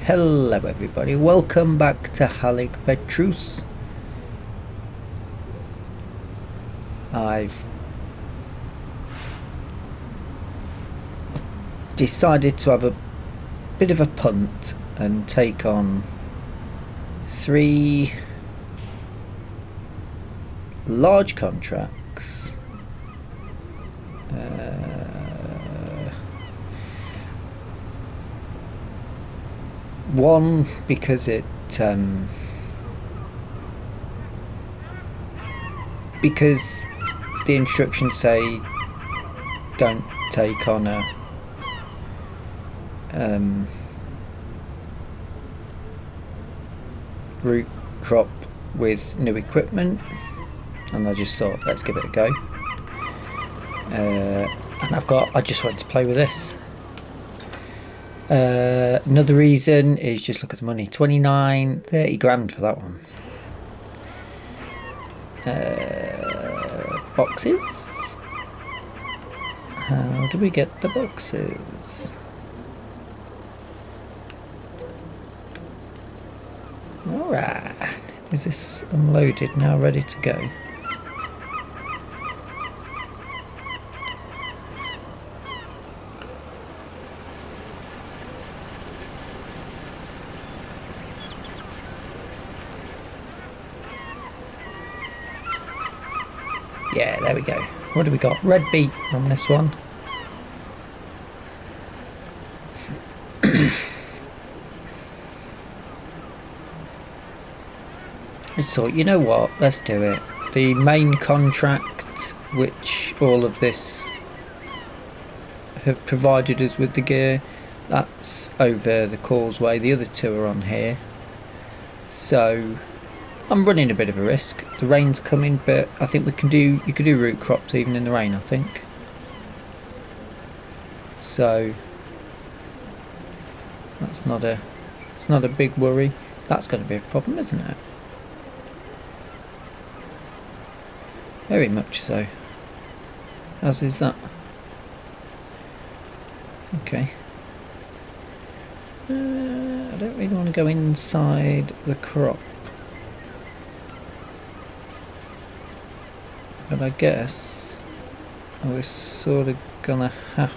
Hello everybody, welcome back to Hallig Petrus. I've decided to have a bit of a punt and take on 3 large contracts. One, because because the instructions say don't take on a root crop with new equipment, and I just thought let's give it a go. And I just wanted to play with this. Another reason is just look at the money, 30 grand for that one. Boxes, how do we get the boxes? Alright, is this unloaded now, ready to go? Yeah, there we go. What do we got? Red beet on this one. I thought, you know what, let's do it. The main contract, which all of this have provided us with the gear, that's over the causeway. The other 2 are on here. So I'm running a bit of a risk. The rain's coming, but I think you can do root crops even in the rain, I think. So that's not a big worry. That's going to be a problem, isn't it? Very much so. As is that. Okay. I don't really want to go inside the crop. But I guess I was sort of gonna have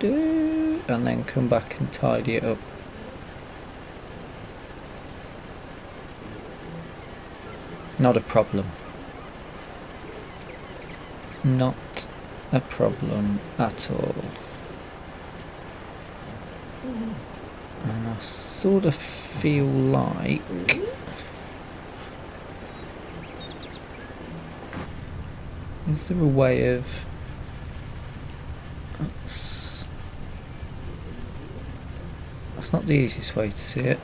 to, and then come back and tidy it up. Not a problem. Not a problem at all. And I sort of feel like is there a way of that's not the easiest way to see it.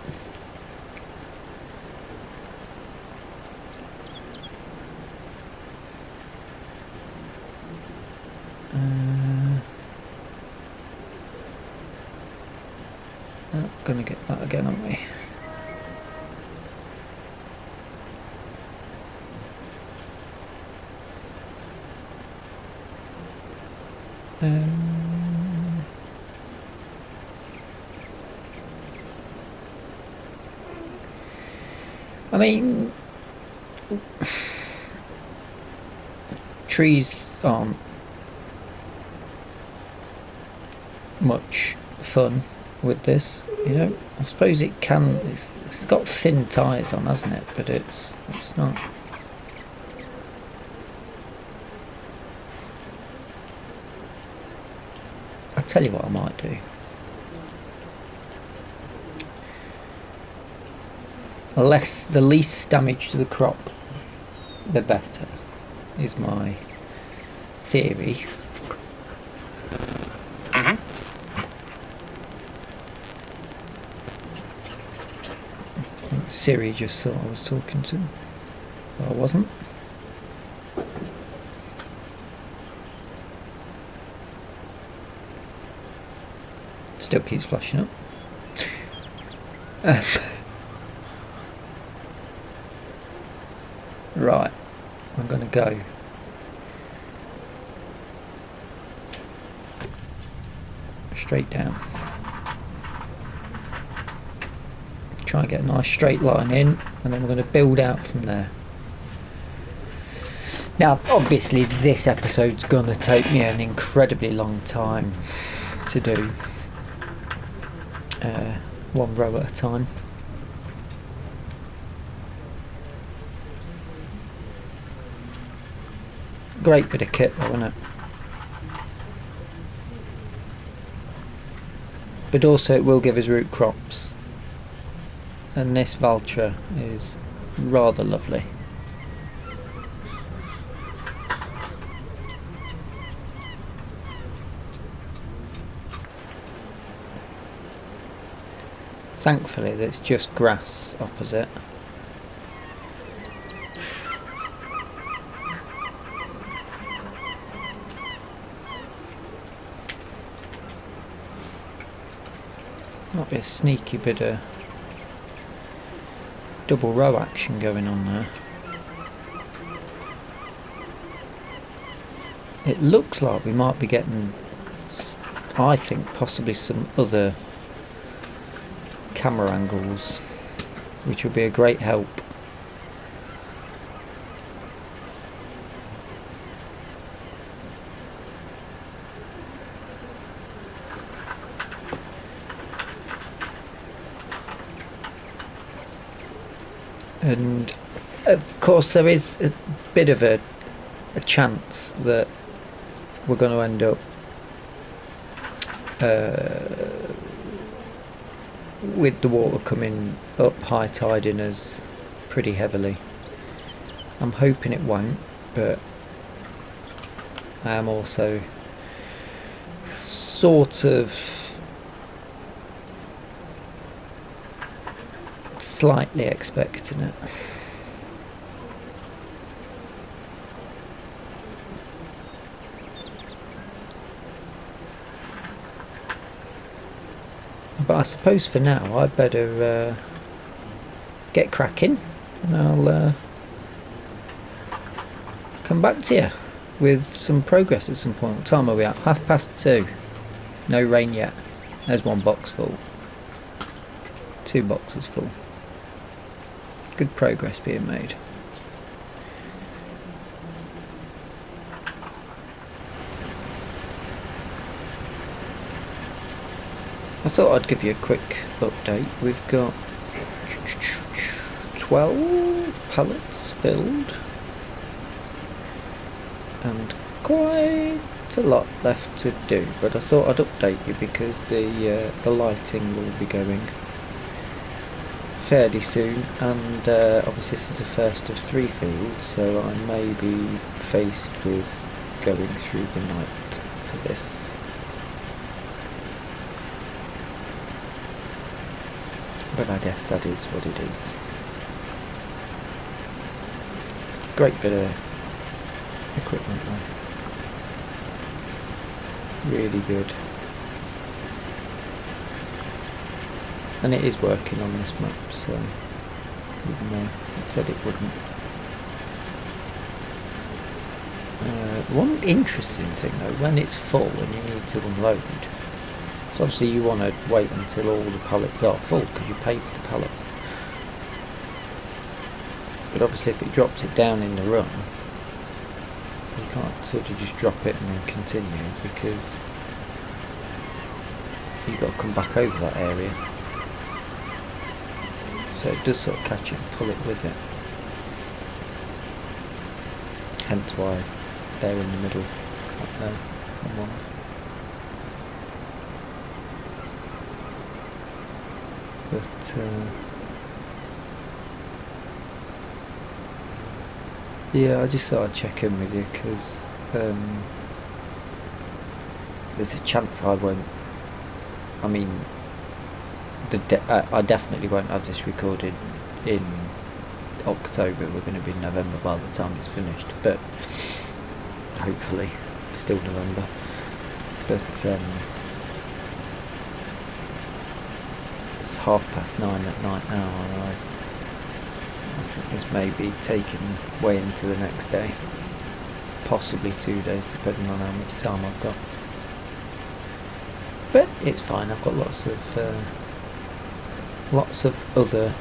Not gonna get that again, aren't we? I mean, trees aren't much fun with this, you know. I suppose it can, It's got thin tyres on, hasn't it? But it's not. I'll tell you what I might do. The least damage to the crop, the better, is my theory. Siri just thought I was talking to him, but I wasn't. Still keeps flashing up. Right, I'm going to go. Straight down. Try and get a nice straight line in, and then we're going to build out from there. Now, obviously, this episode's going to take me an incredibly long time to do. One row at a time. Great bit of kit though, isn't it? But also it will give us root crops, and this vulture is rather lovely. Thankfully there's just grass opposite. Might be a sneaky bit of double row action going on there. It looks like we might be getting, I think, possibly some other camera angles, which would be a great help. And of course there is a bit of a chance that we're going to end up with the water coming up, high tiding us pretty heavily. I'm hoping it won't, but I am also sort of slightly expecting it. But I suppose for now I'd better get cracking, and I'll come back to you with some progress at some point. What time are we at? 2:30. No rain yet. There's one box full. 2 boxes full. Good progress being made. I thought I'd give you a quick update. We've got 12 pallets filled and quite a lot left to do, but I thought I'd update you because the lighting will be going fairly soon, and obviously this is the first of 3 fields, so I may be faced with going through the night for this. But I guess that is what it is. Great bit of equipment though. Really good. And it is working on this map, so even though it said it wouldn't. One interesting thing though, when it's full and you need to unload, so obviously you want to wait until all the pallets are full because you pay for the pallet. But obviously if it drops it down in the run, you can't sort of just drop it and then continue, because you've got to come back over that area. so it does sort of catch it and pull it with it. Hence why they're in the middle up there on one. But yeah, I just thought I'd check in with you because there's a chance I won't. I mean, I definitely won't have this recorded in October. We're going to be in November by the time it's finished, but hopefully still November. But it's 9:30 at night now, and I think this may be taken way into the next day, possibly 2 days, depending on how much time I've got. But it's fine. I've got lots of other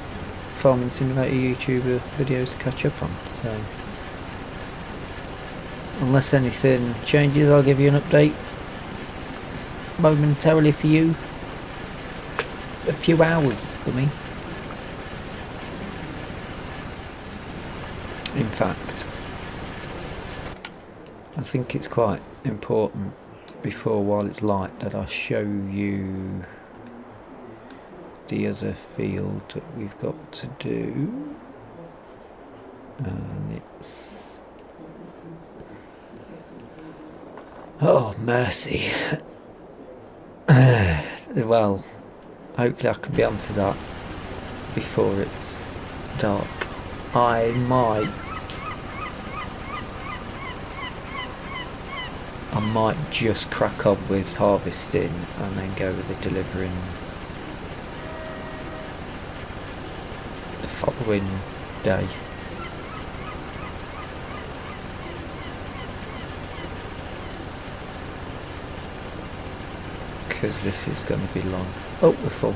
farming simulator YouTuber videos to catch up on. So unless anything changes, I'll give you an update momentarily for you. A few hours for me. In fact, I think it's quite important while it's light that I show you the other field that we've got to do, and it's, oh mercy. Well, hopefully I can be onto that before it's dark. I might just crack on with harvesting and then go with the delivering the following day. Because this is going to be long. Oh, we're full.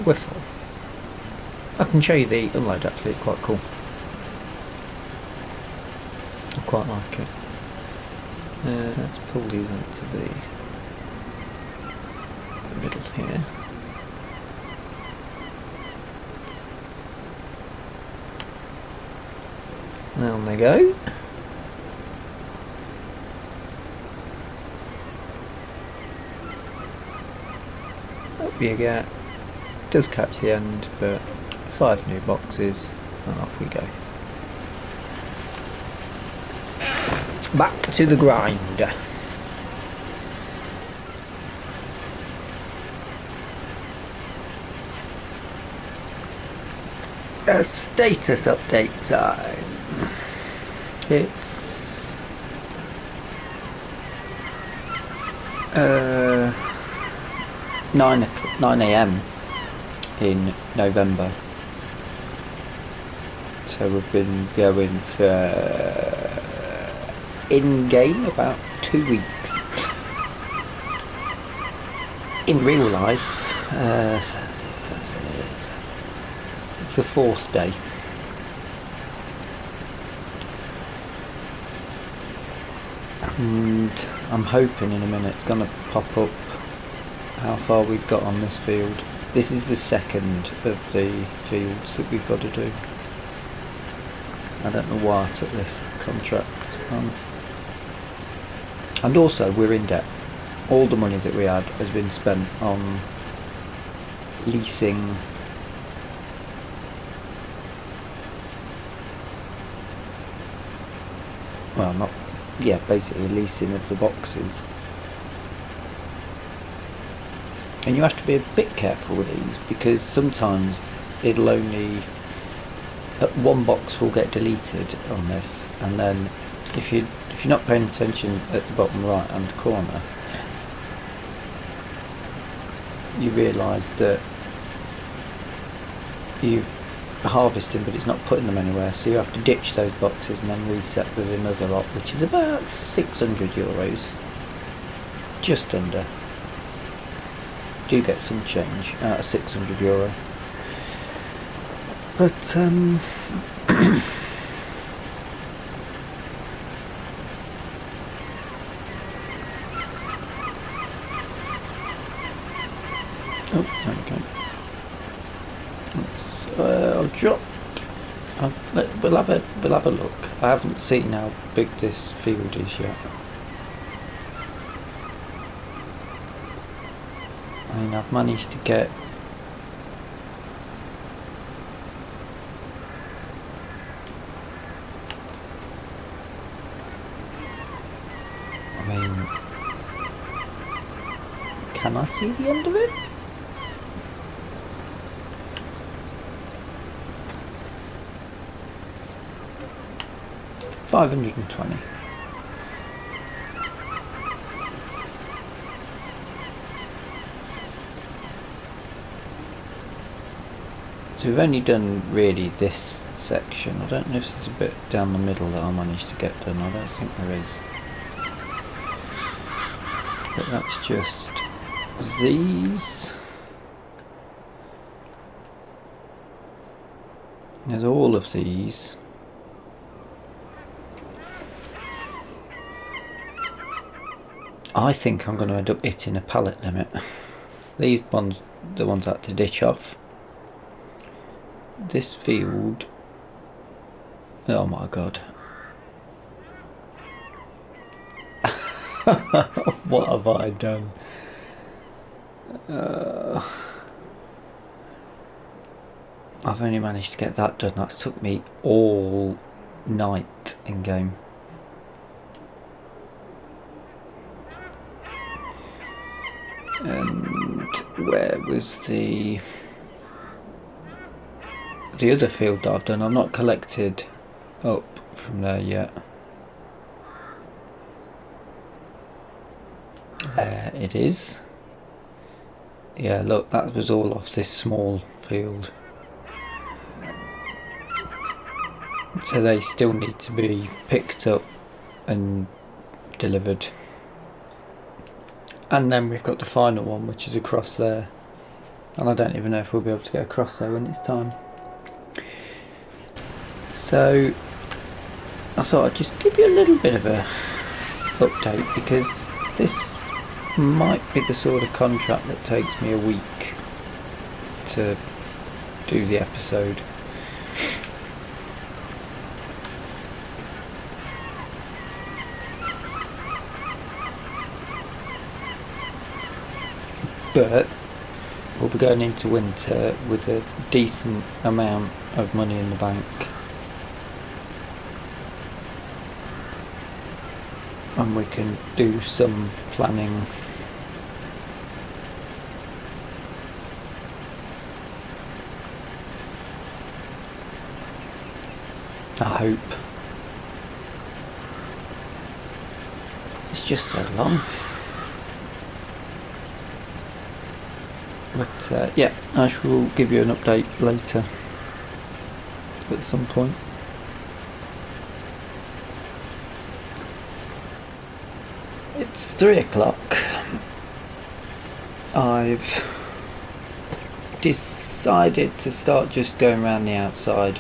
We're full. I can show you the unload actually, it's quite cool. I quite like it. Let's pull these into the middle here. Down they go. Up you get. Does catch the end, but 5 new boxes and off we go. Back to the grind. A status update time. It's 9 AM in November. So we've been going for in-game about 2 weeks. In real life, it's the 4th day. And I'm hoping in a minute it's going to pop up how far we've got on this field. This is the second of the fields that we've got to do. I don't know why I took this contract on. And also we're in debt. All the money that we had has been spent on leasing basically leasing of the boxes. And you have to be a bit careful with these because sometimes it'll only, one box will get deleted on this, and then if you're not paying attention at the bottom right hand corner, you realise that you've harvesting but it's not putting them anywhere, so you have to ditch those boxes and then reset with another lot, which is about €600, just under. Do get some change out of €600, but Oh, there we go. Let's, I'll drop. We'll have a look. I haven't seen how big this field is yet. I mean, I've managed to get can I see the end of it? $520. So we've only done really this section. I don't know if there's a bit down the middle that I managed to get done. I don't think there is. But that's just these. There's all of these. I think I'm going to end up hitting a pallet limit. These ones, the ones I had to ditch off. This field, oh my god. What have I done? I've only managed to get that done. That's took me all night in game. And where was the other field that I've done? I've not collected up from there yet. There it is. Yeah, look, that was all off this small field. So they still need to be picked up and delivered. And then we've got the final one, which is across there. And I don't even know if we'll be able to get across there when it's time. So I thought I'd just give you a little bit of a update, because this might be the sort of contract that takes me a week to do the episode. But we'll be going into winter with a decent amount of money in the bank, and we can do some planning. I hope. It's just so long. But yeah, I shall give you an update later at some point. It's 3 o'clock. I've decided to start just going around the outside.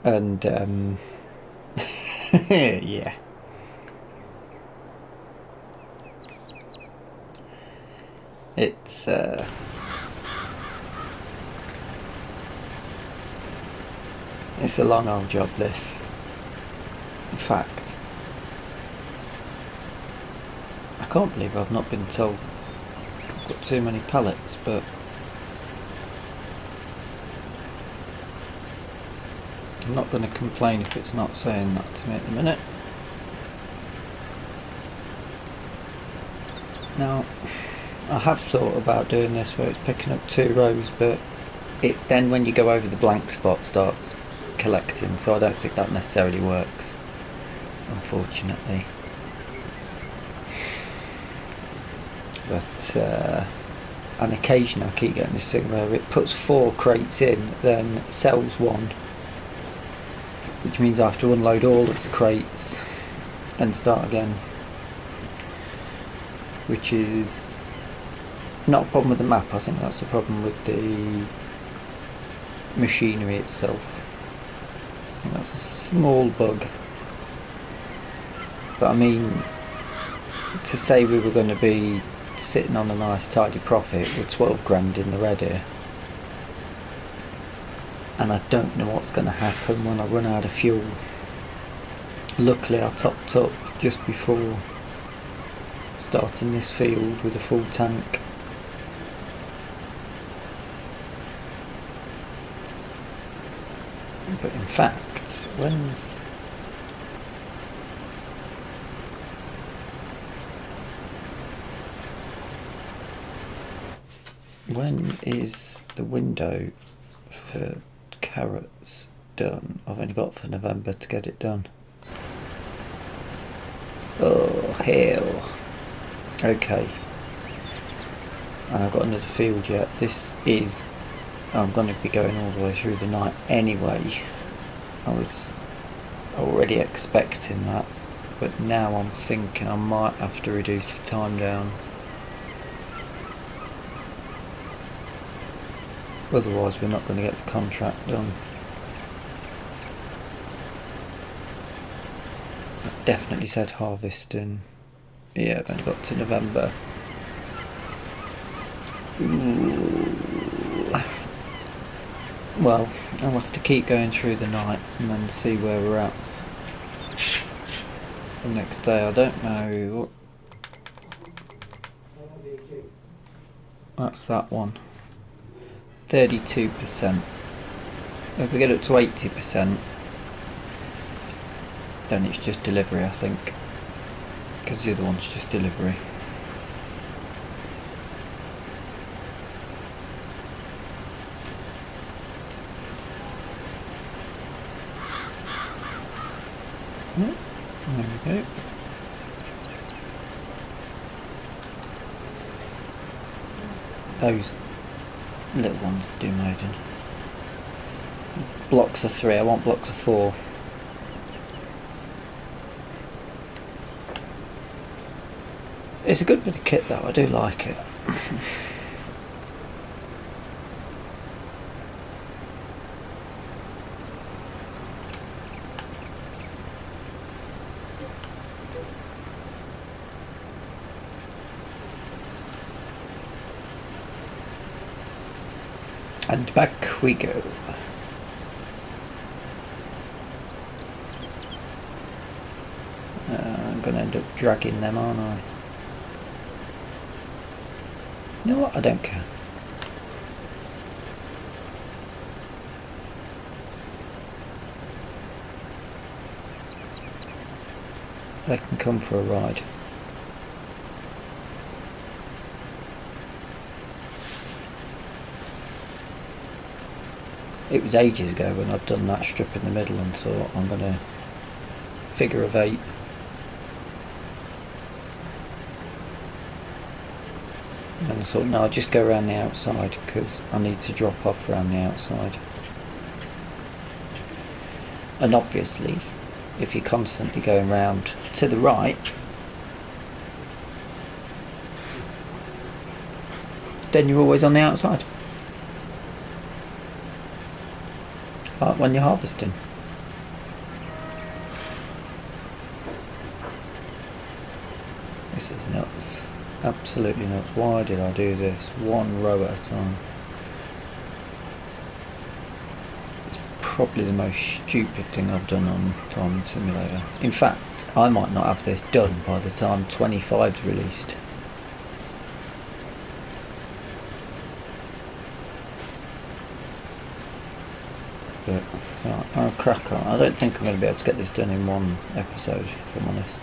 And yeah. It's a long old job, this. In fact, I can't believe I've not been told I've got too many pallets, but I'm not going to complain if it's not saying that to me at the minute. Now, I have thought about doing this where it's picking up 2 rows, but it then, when you go over the blank spot, starts collecting, so I don't think that necessarily works, unfortunately. But on occasion I keep getting this thing where it puts 4 crates in, then sells 1, which means I have to unload all of the crates and start again, which is not a problem with the map. I think that's the problem with the machinery itself. I think that's a small bug. But I mean, to say we were going to be sitting on a nice tidy profit with 12 grand in the red here, and I don't know what's going to happen when I run out of fuel. Luckily I topped up just before starting this field with a full tank. But in fact, when is the window for carrots done? I've only got for November to get it done. Oh hell. Okay. And I've got another field yet. I'm going to be going all the way through the night anyway. I was already expecting that, but now I'm thinking I might have to reduce the time down. Otherwise we're not going to get the contract done. I definitely said harvesting. Yeah, I've only got to November. Ooh. Well, I'll have to keep going through the night and then see where we're at the next day. I don't know. That's that one. 32%. If we get up to 80%, then it's just delivery, I think, because the other one's just delivery. There we go. Those little ones do maiden. Blocks of 3, I want blocks of 4. It's a good bit of kit though, I do like it. And back we go. I'm going to end up dragging them, aren't I? You know what? I don't care. They can come for a ride. It was ages ago when I'd done that strip in the middle and thought I'm going to figure of 8. And I thought no, I'll just go around the outside because I need to drop off around the outside. And obviously if you're constantly going round to the right, then you're always on the outside. Like when you're harvesting. This is nuts. Absolutely nuts. Why did I do this? One row at a time. It's probably the most stupid thing I've done on Farming Simulator. In fact, I might not have this done by the time 25's released. But I'll crack on. I don't think I'm going to be able to get this done in one episode, if I'm honest.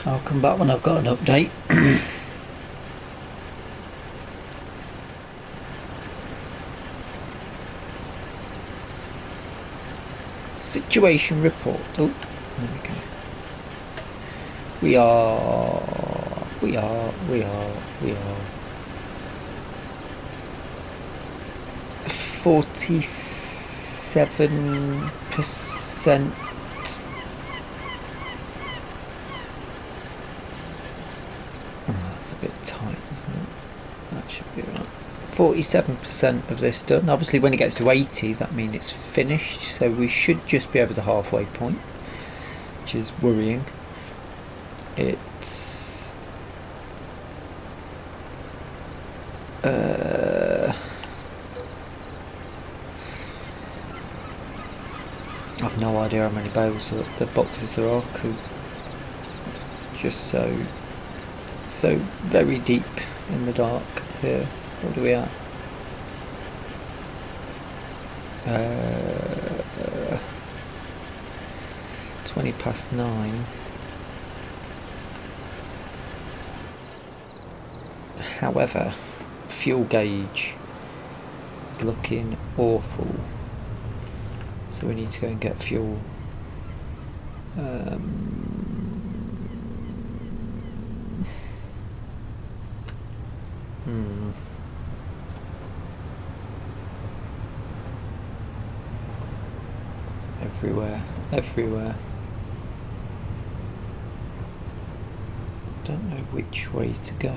I'll come back when I've got an update. Situation report. Oh, there we go. We are 47%. That's a bit tight, isn't it? That should be right. 47% of this done. Obviously when it gets to 80 that means it's finished, so we should just be over the halfway point. which is worrying. It's I've no idea how many bales the boxes there are, because it's just so very deep in the dark here. What are we at? 9:20. However, fuel gauge is looking awful, so we need to go and get fuel. Everywhere. Don't know which way to go.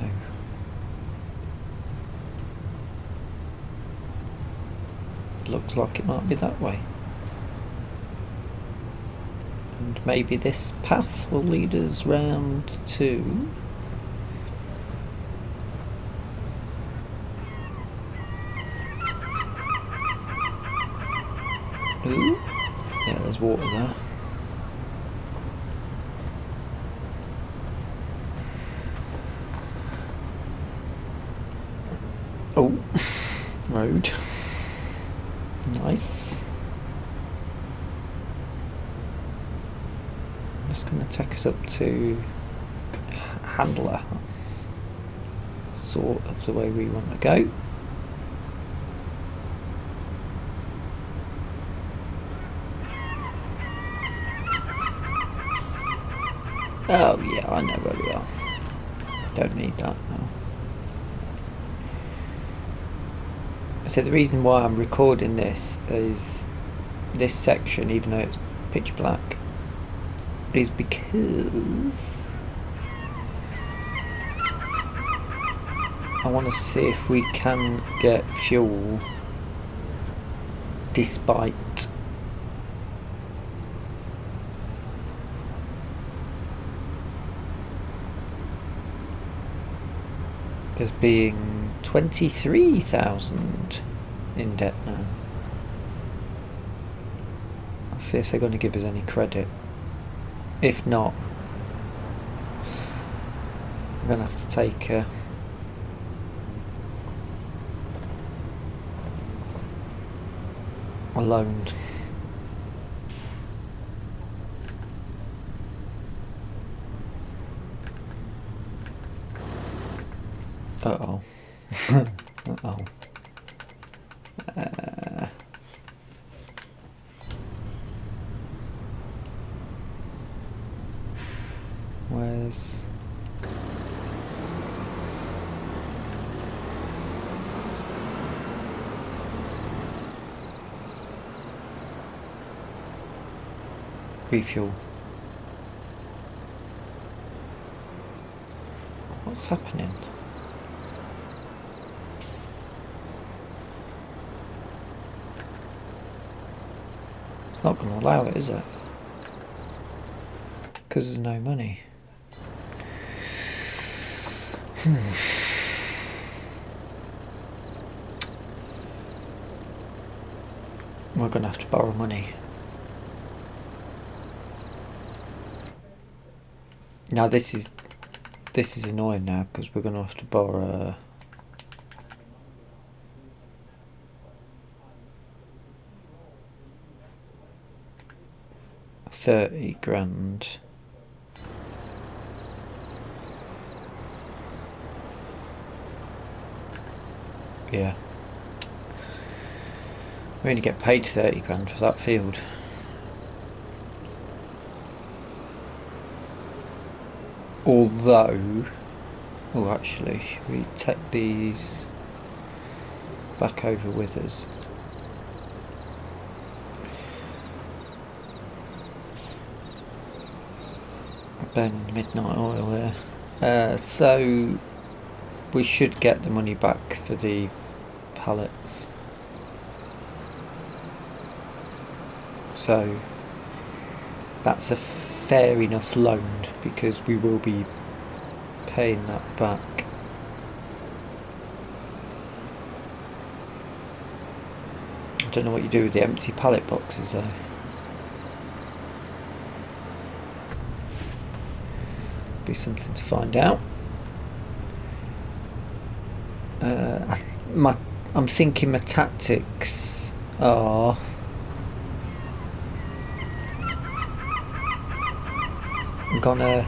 Looks like it might be that way. And maybe this path will lead us round to... Ooh, yeah, there's water there. Oh, road. Nice. Just going to take us up to Handler. That's sort of the way we want to go. Oh yeah, I know where we are. Don't need that now. So the reason why I'm recording this is this section, even though it's pitch black, is because I want to see if we can get fuel despite as being 23,000 in debt now. I'll see if they're going to give us any credit. If not, I'm going to have to take a loan. Uh-oh. Uh-oh. Where's... refuel? What's happening? It's not going to allow it, is it? Because there's no money. We're going to have to borrow money. Now this is annoying now, because we're going to have to borrow 30 grand. Yeah. We only get paid 30 grand for that field. Although, oh actually, should we take these back over with us? Burning midnight oil there. So we should get the money back for the pallets. So that's a fair enough loaned, because we will be paying that back. I don't know what you do with the empty pallet boxes though. Be something to find out. I'm thinking my tactics are I'm gonna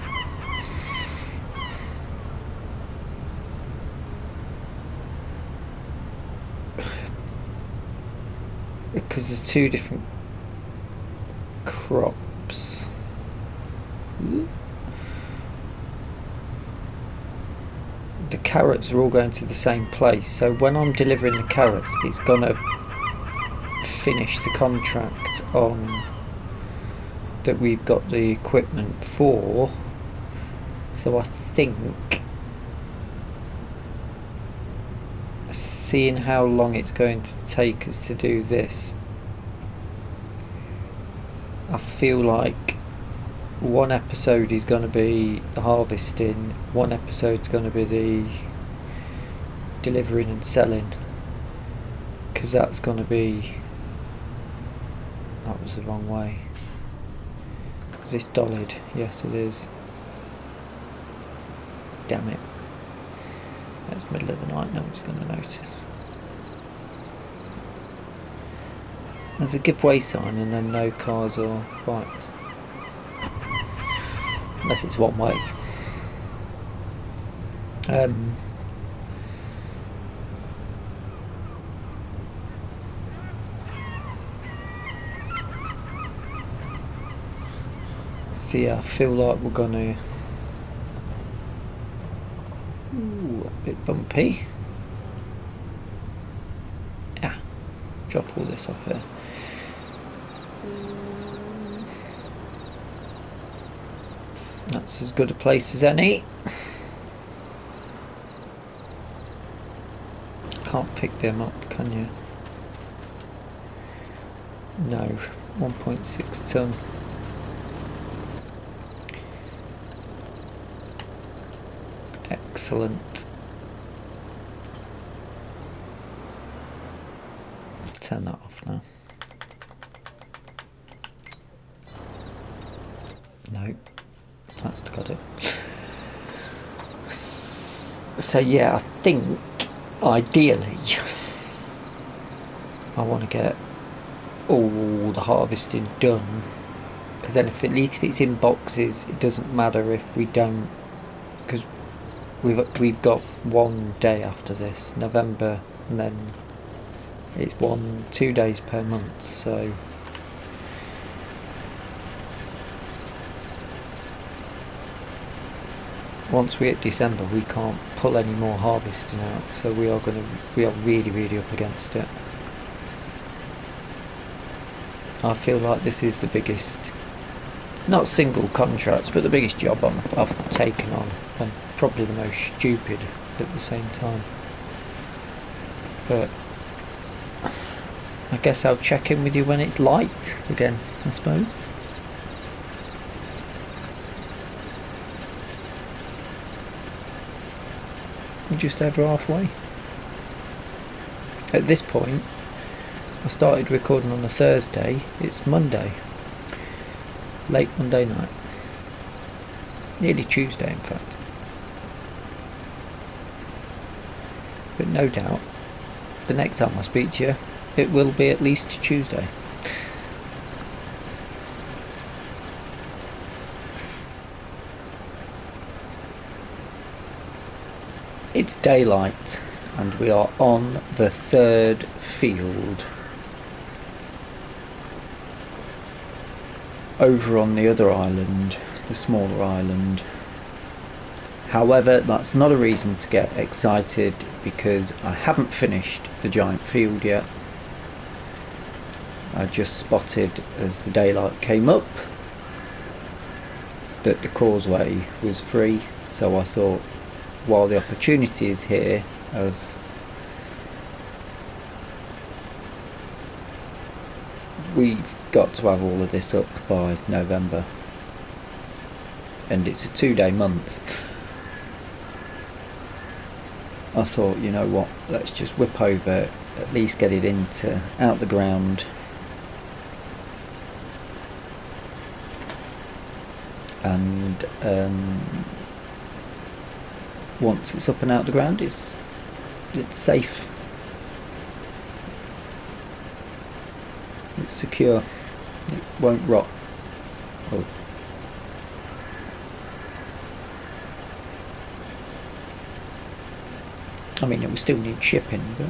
because there's two different crops. The carrots are all going to the same place, so when I'm delivering the carrots, it's gonna finish the contract on that we've got the equipment for. So I think, seeing how long it's going to take us to do this, I feel like one episode is going to be the harvesting, one episode's going to be the delivering and selling, because that's going to be, that was the wrong way. Is this dollied? Yes it is. Damn it. It's middle of the night, no one's going to notice. There's a give way sign and then no cars or bikes. Unless it's one way. So yeah, I feel like we're gonna... Ooh, a bit bumpy. Yeah, drop all this off here. That's as good a place as any. Can't pick them up, can you? No, 1.6 ton. Excellent. Turn that off now. No, that's got it. So yeah, I think ideally I want to get all the harvesting done, because then if at least if it's in boxes, it doesn't matter if we don't, because we've got 1 day after this, November, and then it's 2 days per month, so once we hit December we can't pull any more harvesting out, so we are really up against it. I feel like this is the biggest, not single contracts, but the biggest job I've taken on, and probably the most stupid at the same time. But I guess I'll check in with you when it's light again, I suppose. We're just over halfway. At this point, I started recording on a Thursday, it's Monday. Late Monday night. Nearly Tuesday, in fact. But no doubt, the next time I speak to you, it will be at least Tuesday. It's daylight, and we are on the third field. Over on the other island, the smaller island. However, that's not a reason to get excited, because I haven't finished the giant field yet. I just spotted as the daylight came up that the causeway was free, so I thought, while the opportunity is here, as we've got to have all of this up by November, and it's a 2-day month. I thought, you know what, let's just whip over, at least get it out the ground, and once it's up and out the ground, it's safe, it's secure, it won't rot. Oh. I mean, it will still need shipping, but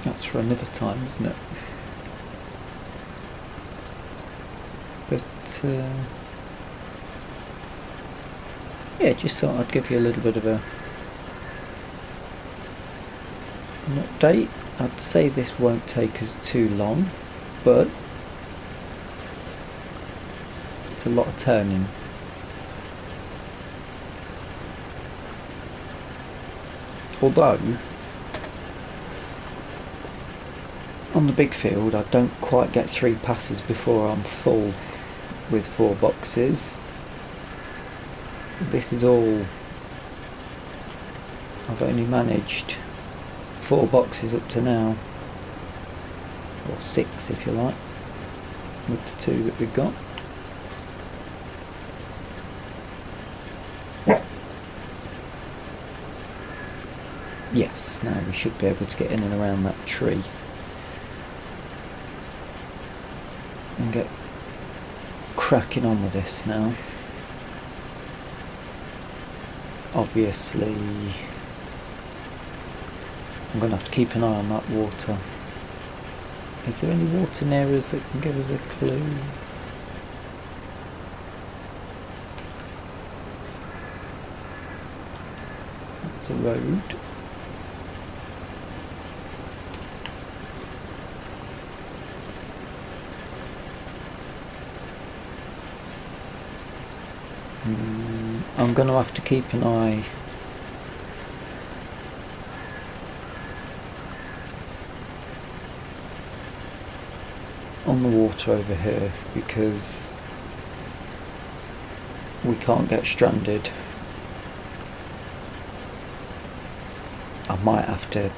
that's for another time, isn't it? But yeah, just thought I'd give you a little bit of an update. I'd say this won't take us too long, but it's a lot of turning. Although on the big field I don't quite get 3 passes before I'm full with 4 boxes. This is all, I've only managed 4 boxes up to now, or 6 if you like, with the 2 that we've got. Yes, now we should be able to get in and around that tree and get cracking on with this now. Obviously I'm going to have to keep an eye on that water. Is there any water near us that can give us a clue? That's a road. I'm going to have to keep an eye on the water over here, because we can't get stranded. I might have to,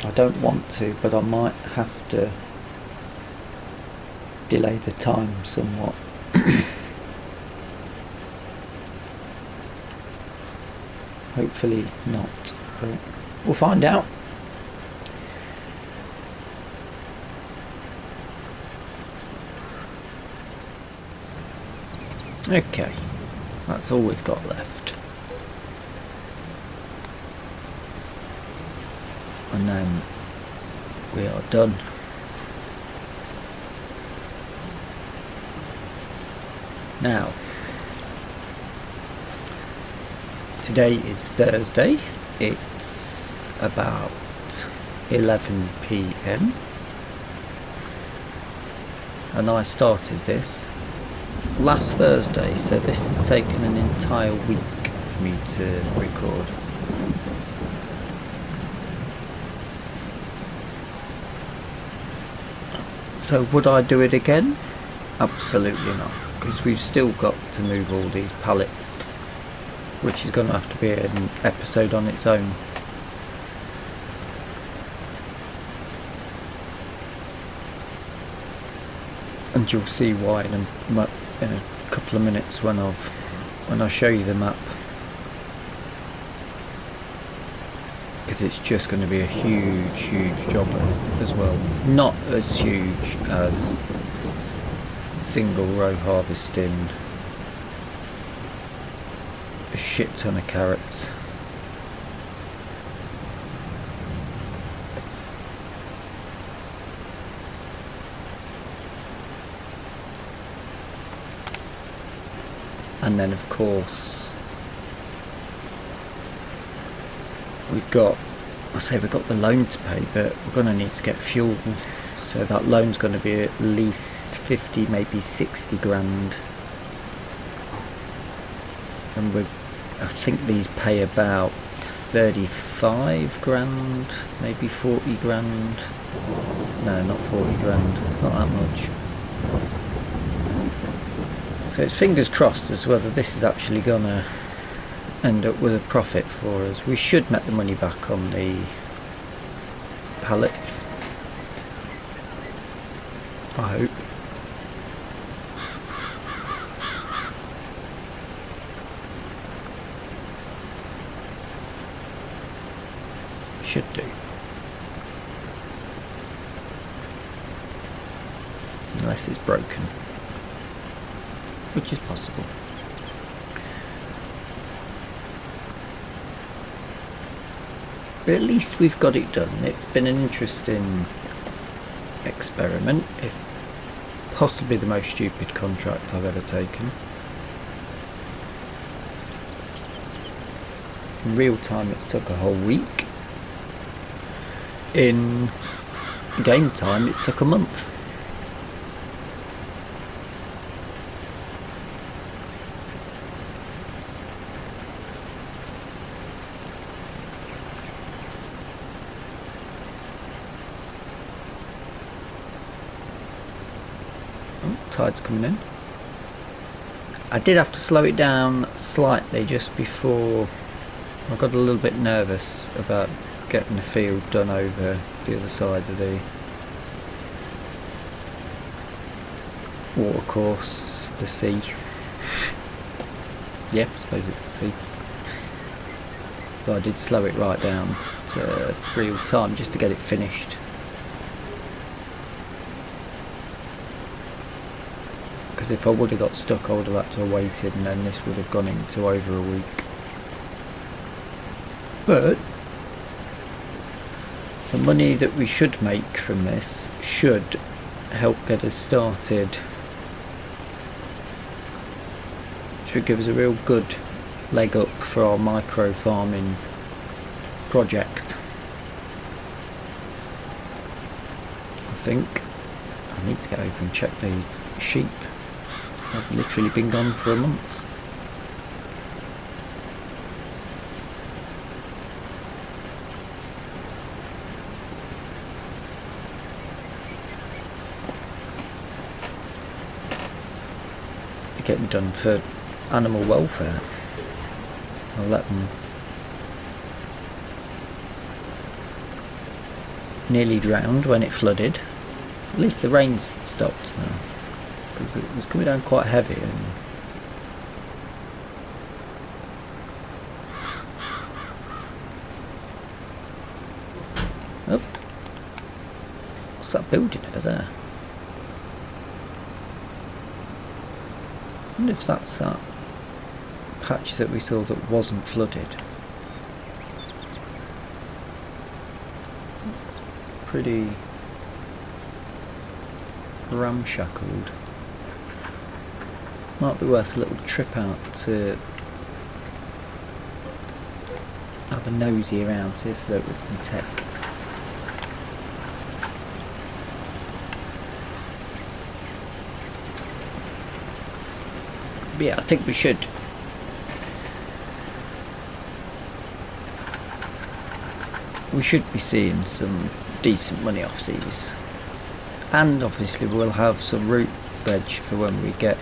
I don't want to, but I might have to delay the time somewhat. Hopefully not, but we'll find out. Okay, that's all we've got left. And then we are done. Now, today is Thursday, it's about 11 PM and I started this last Thursday, so this has taken an entire week for me to record. So would I do it again? Absolutely not, because we've still got to move all these pallets, which is going to have to be an episode on its own. And you'll see why in a couple of minutes when I show you the map, because it's just going to be a huge job as well. Not as huge as single row harvesting a shit ton of carrots. And then of course we've got the loan to pay, but we're going to need to get fuel, so that loan's going to be at least 50, maybe 60 grand, and I think these pay about 35 grand, maybe 40 grand, no, not 40 grand, it's not that much. So it's fingers crossed as whether this is actually gonna end up with a profit for us. We should make the money back on the pallets, I hope. Should do. Unless it's broken, which is possible. But at least we've got it done. It's been an interesting experiment, if possibly the most stupid contract I've ever taken. In real time it's took a whole week. In game time it's took a month. Tide's coming in. I did have to slow it down slightly just before. I got a little bit nervous about getting the field done over the other side of the water course, the sea. Yeah, I suppose it's the sea. So I did slow it right down to real time just to get it finished. Because if I would have got stuck, I would have had to have waited, and then this would have gone into over a week. But the money that we should make from this should help get us started. Should give us a real good leg up for our micro farming project. I think I need to get over and check the sheep. I've literally been gone for a month. Getting done for animal welfare. I'll let them. Nearly drowned when it flooded. At least the rain's stopped now, because it was coming down quite heavy. And oh, what's that building over there? I wonder if that's that patch that we saw that wasn't flooded. It's pretty ramshackled. Might be worth a little trip out to have a nosy around here so that we can take. But yeah, I think we should. We should be seeing some decent money off these. And obviously we'll have some root veg for when we get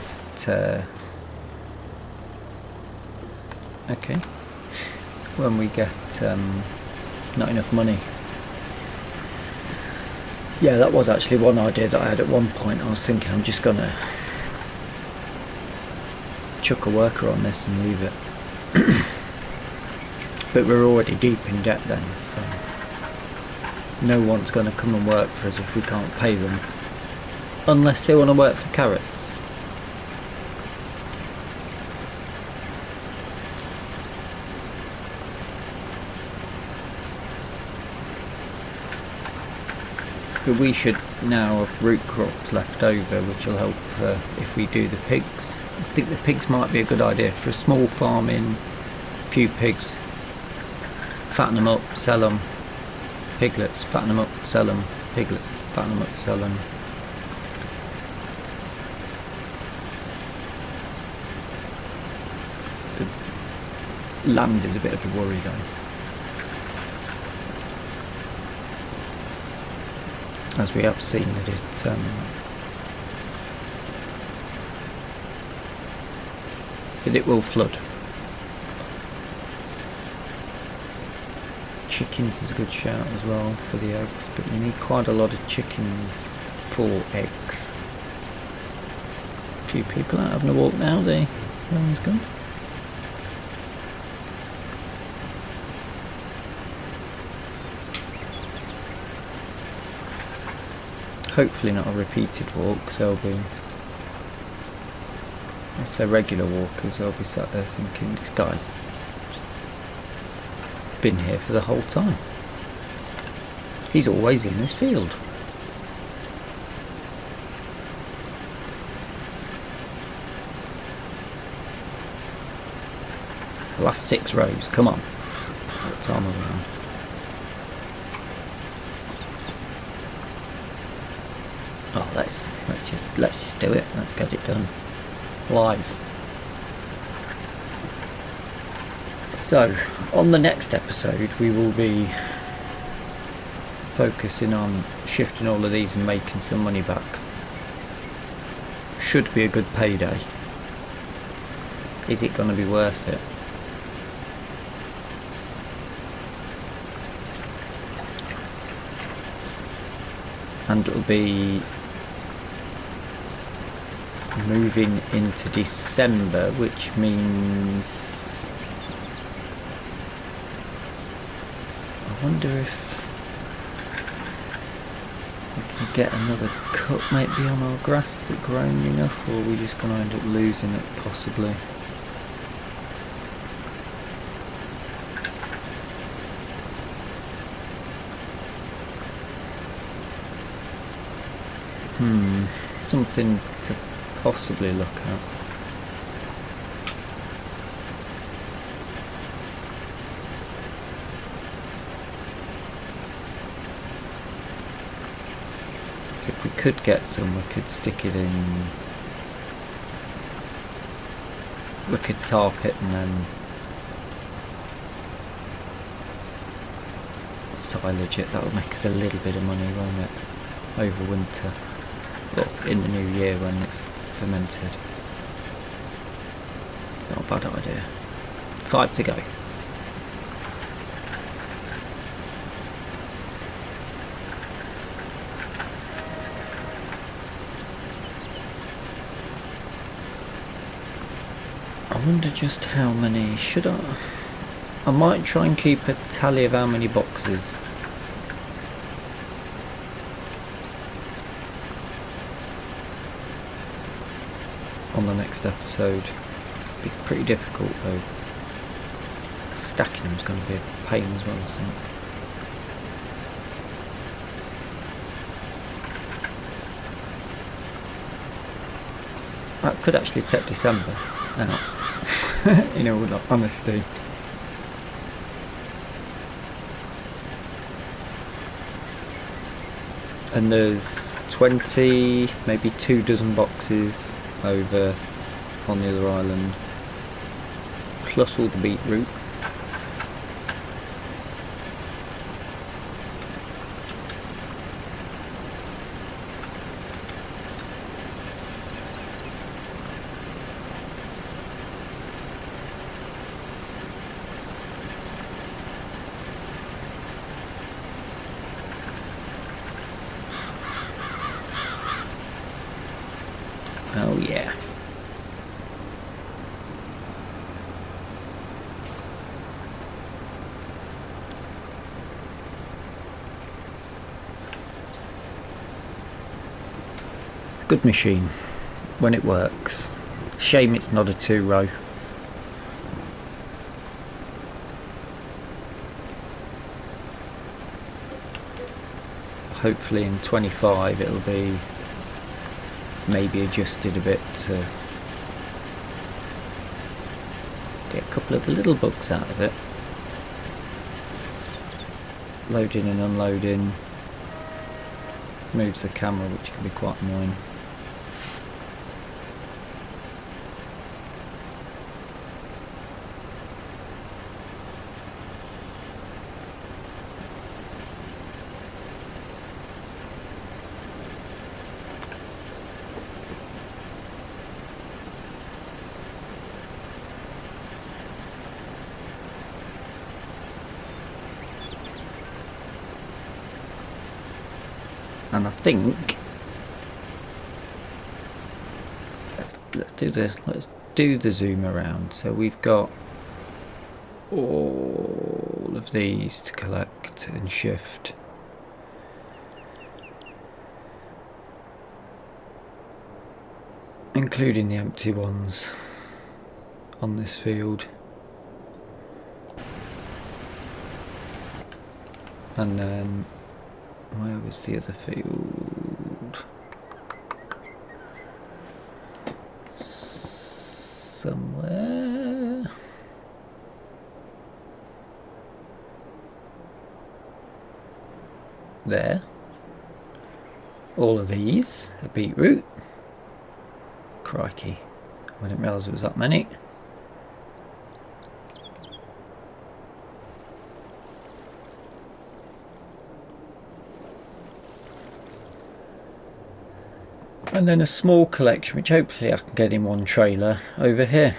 okay, when we get not enough money. Yeah, that was actually one idea that I had at one point. I was thinking I'm just gonna chuck a worker on this and leave it. But we're already deep in debt then, so no one's going to come and work for us if we can't pay them, unless they want to work for carrots. But we should now have root crops left over, which will help if we do the pigs. I think the pigs might be a good idea for a small farming. Few pigs, fatten them up, sell them. Piglets, fatten them up, sell them. Piglets, fatten them up, sell them. The land is a bit of a worry though, as we have seen that but it will flood. Chickens is a good shout as well for the eggs, but you need quite a lot of chickens for eggs. A few people out having a walk now, the rain's gone. Hopefully not a repeated walk, so they'll be, if they're regular walkers, they'll be sat there thinking, this guy's been here for the whole time. He's always in this field. The last 6 rows, come on. What time are we on? Oh, let's just do it. Let's get it done live. So, on the next episode, we will be focusing on shifting all of these and making some money back. Should be a good payday. Is it going to be worth it? And it'll be moving into December, which means I wonder if we can get another cut maybe on our grass that's grown enough, or are we just going to end up losing it possibly. Something to possibly look at. So if we could get some, we could stick it in, we could tarp it and then silage it. That would make us a little bit of money, won't it, over winter. Or in the new year when it's fermented. It's not a bad idea. 5 to go. I wonder just how many should I might try and keep a tally of how many boxes on the next episode. It'd be pretty difficult though. Stacking them is going to be a pain as well, I think. That could actually take December out, in all honesty. And there's 20, maybe 2 dozen boxes over on the other island, plus all the beetroot. Oh yeah. It's a good machine when it works. Shame it's not a 2-row. Hopefully in 25 it'll be maybe adjusted a bit to get a couple of the little bugs out of it. Loading and unloading moves the camera, which can be quite annoying. And I think let's do this. Let's do the zoom around. So we've got all of these to collect and shift. Including the empty ones on this field. And then where was the other field? Somewhere there. All of these are beetroot. Crikey, I didn't realise there was that many. And then a small collection which hopefully I can get in one trailer over here.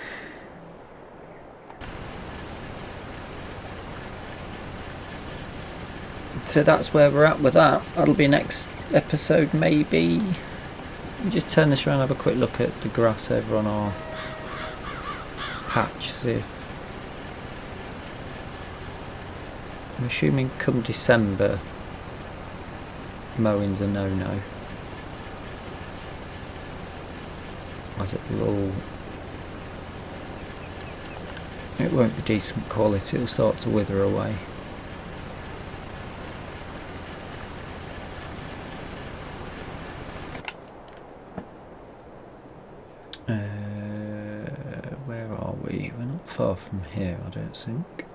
So that's where we're at with that. That'll be next episode maybe. Let me just turn this around and have a quick look at the grass over on our patch. See if I'm assuming come December mowing's a no-no. As it won't be decent quality, it'll start to wither away. Where are we? We're not far from here, I don't think.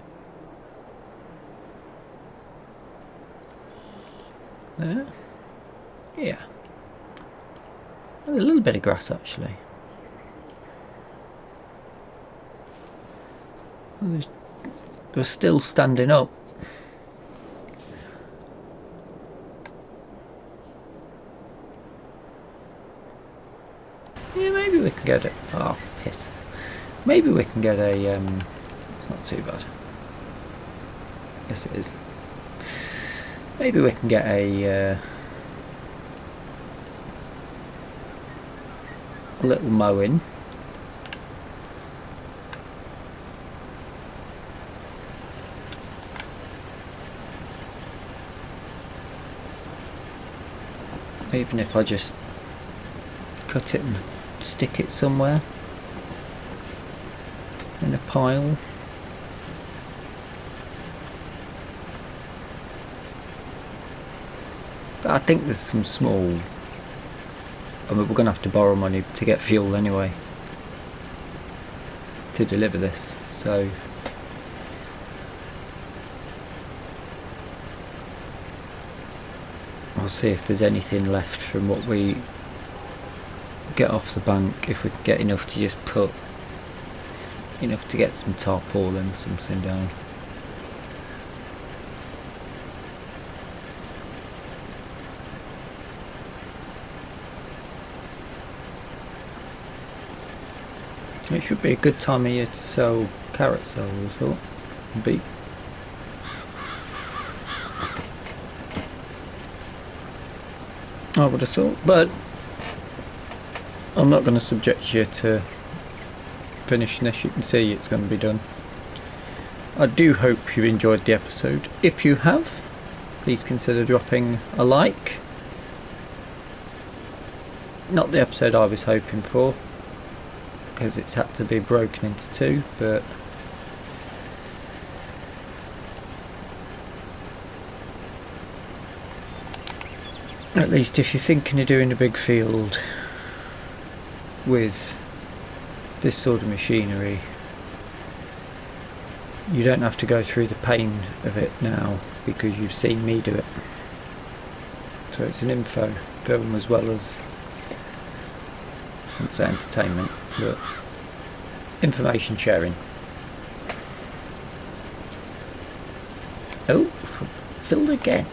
There? Yeah. A little bit of grass actually. They're still standing up. Yeah, maybe we can get it. Oh, piss. Maybe we can get a. It's not too bad. Yes, it is. Maybe we can get a little mowing. Even if I just cut it and stick it somewhere in a pile. But I think there's some small, I mean, we're going to have to borrow money to get fuel anyway to deliver this, so I'll see if there's anything left from what we get off the bank, if we can get enough to just put enough to get some tarpaulin or something down. It should be a good time of year to sell carrots though, I thought. Beet. I would have thought, but I'm not going to subject you to finishing this. You can see it's going to be done. I do hope you enjoyed the episode. If you have, please consider dropping a like. Not the episode I was hoping for, because it's had to be broken into two, but at least if you're thinking of doing a big field with this sort of machinery, you don't have to go through the pain of it now because you've seen me do it. So it's an info film as well as, I wouldn't say entertainment, but information sharing. Oh, filled again.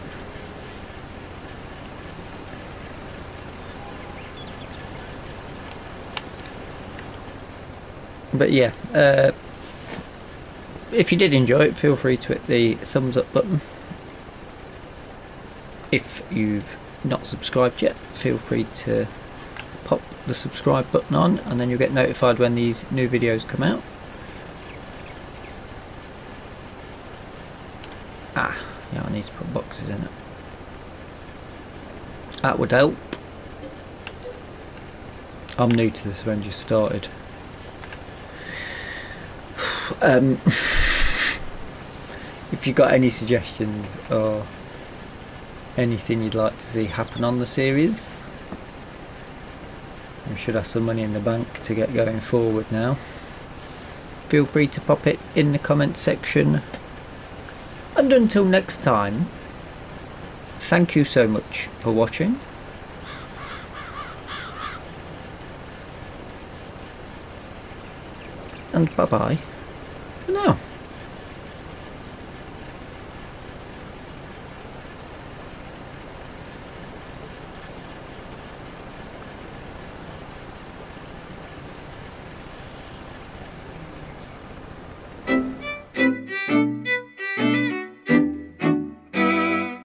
But yeah, if you did enjoy it, feel free to hit the thumbs up button. If you've not subscribed yet, feel free to pop the subscribe button on, and then you'll get notified when these new videos come out. Yeah, I need to put boxes in it. That would help. I'm new to this, when just started. If you've got any suggestions or anything you'd like to see happen on the series, we should have some money in the bank to get going forward now. Feel free to pop it in the comment section. And until next time, thank you so much for watching. And bye bye for now.